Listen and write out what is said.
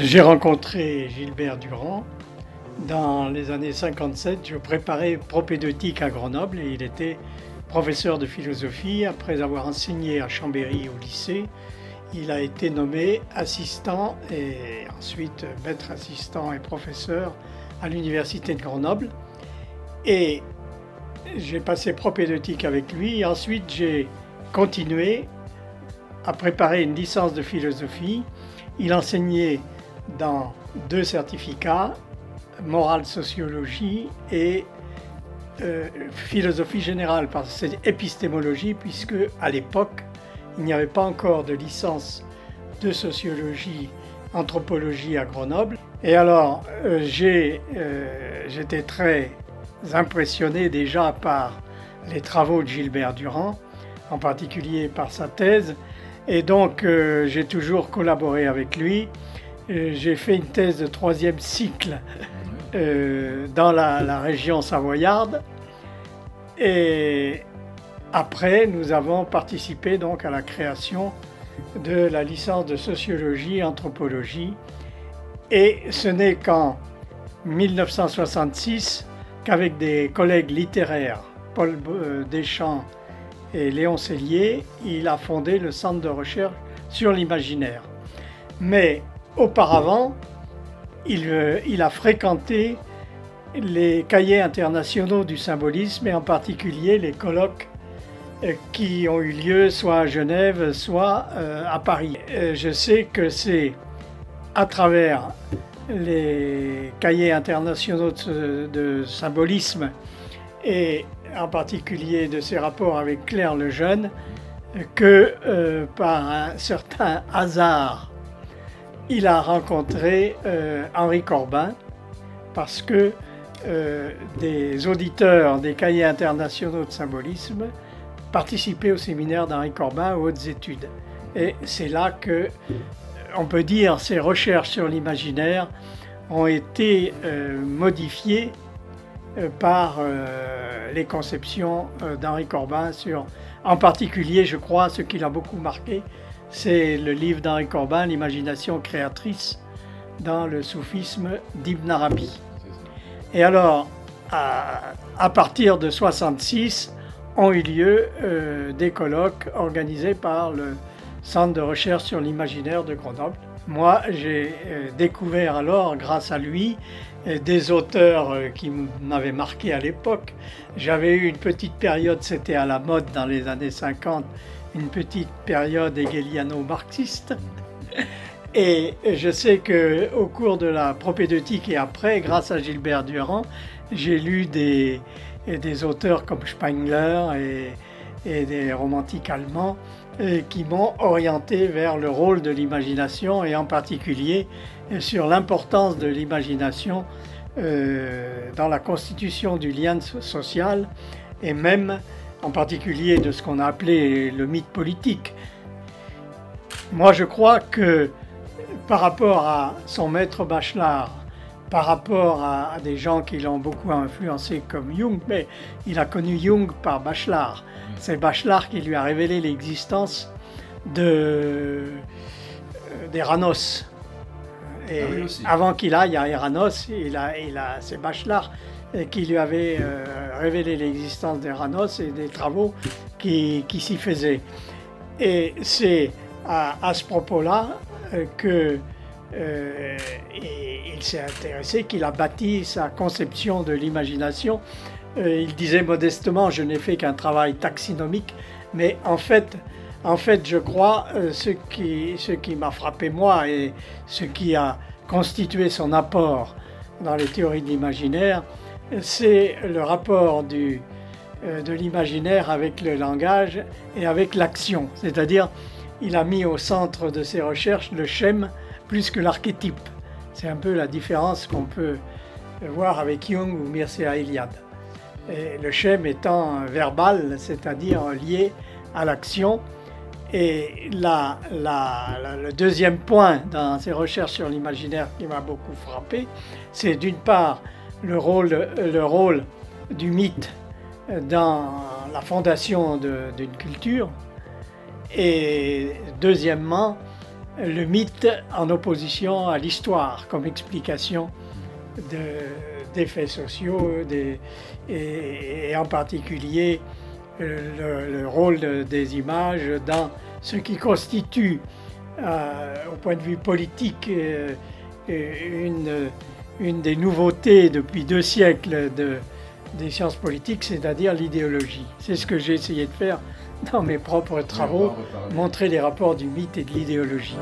J'ai rencontré Gilbert Durand dans les années 57. Je préparais propédeutique à Grenoble et il était professeur de philosophie. Après avoir enseigné à Chambéry au lycée, il a été nommé assistant et ensuite maître assistant et professeur à l'université de Grenoble. Et j'ai passé propédeutique avec lui. Et ensuite, j'ai continué à préparer une licence de philosophie. Il enseignait dans 2 certificats, morale sociologie et philosophie générale, parce que c'est épistémologie, puisque à l'époque, il n'y avait pas encore de licence de sociologie, anthropologie à Grenoble. Et alors, j'étais très impressionné déjà par les travaux de Gilbert Durand, en particulier par sa thèse. Et donc, j'ai toujours collaboré avec lui. J'ai fait une thèse de 3e cycle dans la région savoyarde. Et après, nous avons participé donc à la création de la licence de sociologie, anthropologie. Et ce n'est qu'en 1966 qu'avec des collègues littéraires, Paul Deschamps et Léon Sellier, il a fondé le Centre de recherche sur l'imaginaire. Mais auparavant, il a fréquenté les cahiers internationaux du symbolisme et en particulier les colloques qui ont eu lieu soit à Genève, soit à Paris. Je sais que c'est à travers les cahiers internationaux de symbolisme et en particulier de ses rapports avec Claire Lejeune que par un certain hasard, il a rencontré Henri Corbin parce que des auditeurs des cahiers internationaux de symbolisme participaient au séminaire d'Henri Corbin aux hautes études. Et c'est là que, on peut dire, ses recherches sur l'imaginaire ont été modifiées par les conceptions d'Henri Corbin sur, en particulier, je crois, ce qui l'a beaucoup marqué, c'est le livre d'Henri Corbin, L'imagination créatrice dans le soufisme d'Ibn Arabi. Et alors, à partir de 1966, ont eu lieu des colloques organisés par le Centre de recherche sur l'imaginaire de Grenoble. Moi, j'ai découvert alors, grâce à lui, des auteurs qui m'avaient marqué à l'époque. J'avais eu une petite période, c'était à la mode dans les années 50, une petite période hegeliano-marxiste. Et je sais qu'au cours de la propédeutique et après, grâce à Gilbert Durand, j'ai lu des auteurs comme Spengler et des romantiques allemands qui m'ont orienté vers le rôle de l'imagination et en particulier sur l'importance de l'imagination dans la constitution du lien social et même en particulier de ce qu'on a appelé le mythe politique. Moi, je crois que par rapport à son maître Bachelard, par rapport à des gens qui l'ont beaucoup influencé comme Jung, mais il a connu Jung par Bachelard. C'est Bachelard qui lui a révélé l'existence des Eranos. Et avant qu'il aille à Eranos, c'est Bachelard qui lui avait révélé l'existence des Eranos et des travaux qui s'y faisaient. Et c'est à ce propos-là qu'il s'est intéressé, qu'il a bâti sa conception de l'imagination. Il disait modestement, je n'ai fait qu'un travail taxinomique, mais en fait je crois, ce qui m'a frappé moi et ce qui a constitué son apport dans les théories de l'imaginaire, c'est le rapport de l'imaginaire avec le langage et avec l'action. C'est-à-dire, il a mis au centre de ses recherches le schème plus que l'archétype. C'est un peu la différence qu'on peut voir avec Jung ou Mircea Eliade. Et le schème étant verbal, c'est-à-dire lié à l'action. Et le deuxième point dans ses recherches sur l'imaginaire qui m'a beaucoup frappé, c'est d'une part le rôle du mythe dans la fondation d'une culture, et deuxièmement le mythe en opposition à l'histoire, comme explication des faits sociaux et en particulier le rôle des images dans ce qui constitue, au point de vue politique, une des nouveautés depuis 2 siècles des sciences politiques, c'est-à-dire l'idéologie. C'est ce que j'ai essayé de faire dans mes propres travaux, montrer les rapports du mythe et de l'idéologie.